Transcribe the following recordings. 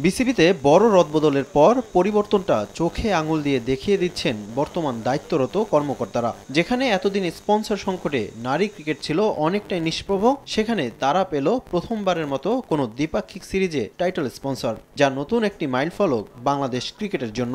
বিসিবিতে বড় রদবদলের পর পরিবর্তনটা চোখে আঙুল দিয়ে দেখিয়ে দিচ্ছেন বর্তমান দায়িত্বরত কর্মকর্তারা। যেখানে এতদিন স্পন্সর সংকটে নারী ক্রিকেট ছিল অনেকটাই নিষ্প্রভ, সেখানে তারা পেল প্রথমবারের মতো কোনো দ্বিপাক্ষিক সিরিজে টাইটেল স্পন্সর, যা নতুন একটি মাইলফলক বাংলাদেশ ক্রিকেটের জন্য।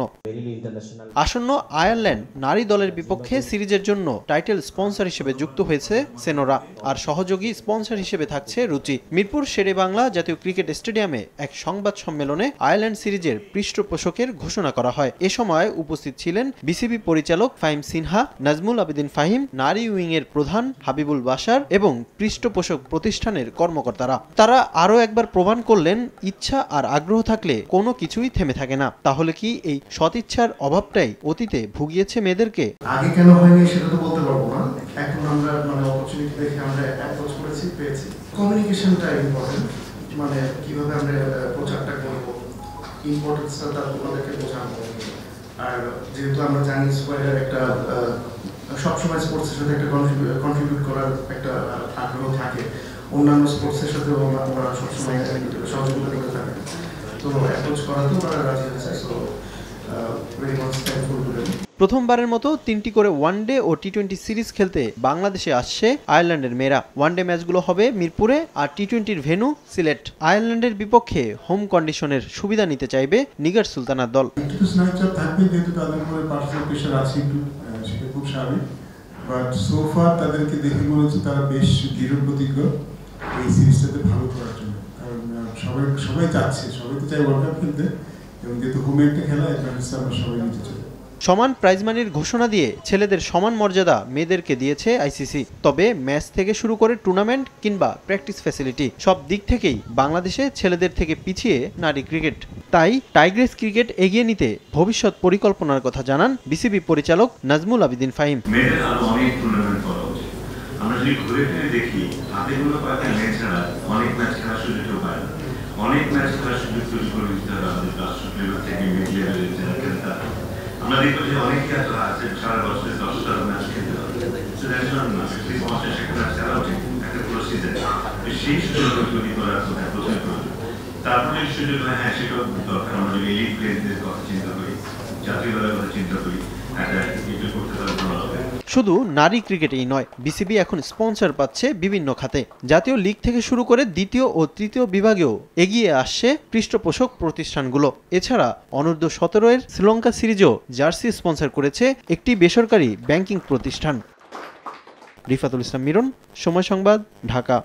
আসন্ন আয়ারল্যান্ড নারী দলের বিপক্ষে সিরিজের জন্য টাইটেল স্পন্সর হিসেবে যুক্ত হয়েছে সেনোরা, আর সহযোগী স্পন্সর হিসেবে থাকছে রুচি। মিরপুর শেরেবাংলা জাতীয় ক্রিকেট স্টেডিয়ামে এক সংবাদ সম্মেলনে আয়ারল্যান্ড সিরিজের পৃষ্ঠপোষকের ঘোষণা করা হয়। এ সময় উপস্থিত ছিলেন বিসিবি পরিচালক ফাহিম সিনহা, নাজমুল আবেদিন ফাহিম, নারী উইং এর প্রধান হাবিবুল বাশার এবং পৃষ্ঠপোষক প্রতিষ্ঠানের কর্মকর্তারা। তারা আরও একবার প্রমাণ করলেন, ইচ্ছা আর আগ্রহ থাকলে কোনো কিছুই থেমে থাকে না। তাহলে কি এই সদিচ্ছার অভাবটাই অতীতে ভুগিয়েছে মেয়েদেরকে? আগে কেন হয়নি সেটা তো বলতে পারবো না। এখন আমরা অপরচুনিটি দেখে আমরা অ্যাপ্রোচ করেছি, পেয়েছি। কমিউনিকেশনটা ইম্পর্টেন্ট, কিভাবে আমরা প্রচারটা করব, ইম্পর্টেন্সটা তোমাদেরকে বোঝাবো। আর যেহেতু আমরা জানি স্কোয়ারের একটা সবসময় স্পোর্টসের সাথে একটা কন্ট্রিবিউট করার একটা আগ্রহ থাকে, অন্যান্য স্পোর্টসের সাথে ওরা সবসময় সহযোগিতা করে থাকে, তো অ্যাপ্রোচ করাতেও ওরা রাজি হয়েছে। So very much thankful to them. প্রথমবারের মতো 3টি করে ওয়ানডে ও টি-20 সিরিজ খেলতে বাংলাদেশে আসছে আয়ারল্যান্ডের মেয়েরা। ওয়ানডে ম্যাচগুলো হবে মিরপুরে, আর টি-20-র ভেন্যু সিলেট। আয়ারল্যান্ডের বিপক্ষে হোম কন্ডিশনের সুবিধা নিতে চাইবে নিগার সুলতানার দল। একটু স্ন্যাপচার থাকবে, যেহেতু তাদের উপরে পার্সোনাল প্রেশার আছে একটু, সেটা খুব স্বাভাবিক। বাট সোফার তাদেরকে দেখে মনে হচ্ছে তারা বেশ দৃঢ় প্রতিজ্ঞ এই সিরিজটাতে ভালো করার জন্য। কারণ সবাই চাচ্ছে, সবাই তো চাই ওয়ার্ল্ড কাপ খেলতে, এবং যেহেতু হোমে একটা খেলা, অ্যাডভান্টেজটা আমরা সবাই নিতে চাই। সমান প্রাইজ মানির ঘোষণা দিয়ে ছেলেদের সমান মর্যাদা মেয়েদেরকে দিয়েছে আইসিসি। তবে ম্যাচ থেকে শুরু করে টুর্নামেন্ট কিংবা প্র্যাকটিস ফ্যাসিলিটি সব দিক থেকেই বাংলাদেশে ছেলেদের থেকে পিছিয়ে নারী ক্রিকেট। তাই টাইগ্রেস ক্রিকেট এগিয়ে নিতে ভবিষ্যৎ পরিকল্পনার কথা জানান বিসিবি পরিচালক নাজমুল আবেদিন ফাহিম। আমরা যদি ঘুরে ফিরে দেখি, হাতে গোনা কয়েকটা ম্যাচ ছাড়া অনেক ম্যাচ খেলার সুযোগ পায় না। অনেক ম্যাচ খেলার সুযোগ তৈরি করে দিতে হবে আমাদের রাষ্ট্র লেভেল থেকে মিড লেভেলের যারা খেলতে। আমরা দেখবো যে অনেকে আছে সারা বছরে 10টা ম্যাচ খেলতে পারে, একটা পুরো সিজন। সেই সুযোগ তৈরি করার কথা প্রথমে প্রয়োজন। তারপরে সুযোগ হয়, হ্যাঁ সেটাও দরকার। আমরা যদি লিগ প্লেয়ারদের কথা চিন্তা করি, জাতীয় দলের কথা চিন্তা করি, শুধু নারী ক্রিকেটেই নয়, বিসিবি এখন স্পন্সর পাচ্ছে বিভিন্ন খাতে। জাতীয় লিগ থেকে শুরু করে দ্বিতীয় ও তৃতীয় বিভাগেও এগিয়ে আসছে পৃষ্ঠপোষক প্রতিষ্ঠানগুলো। এছাড়া অনূর্ধ্ব-17 শ্রীলঙ্কা সিরিজও জার্সি স্পন্সর করেছে একটি বেসরকারি ব্যাংকিং প্রতিষ্ঠান। রিফাতুল ইসলাম মিরন, সময় সংবাদ, ঢাকা।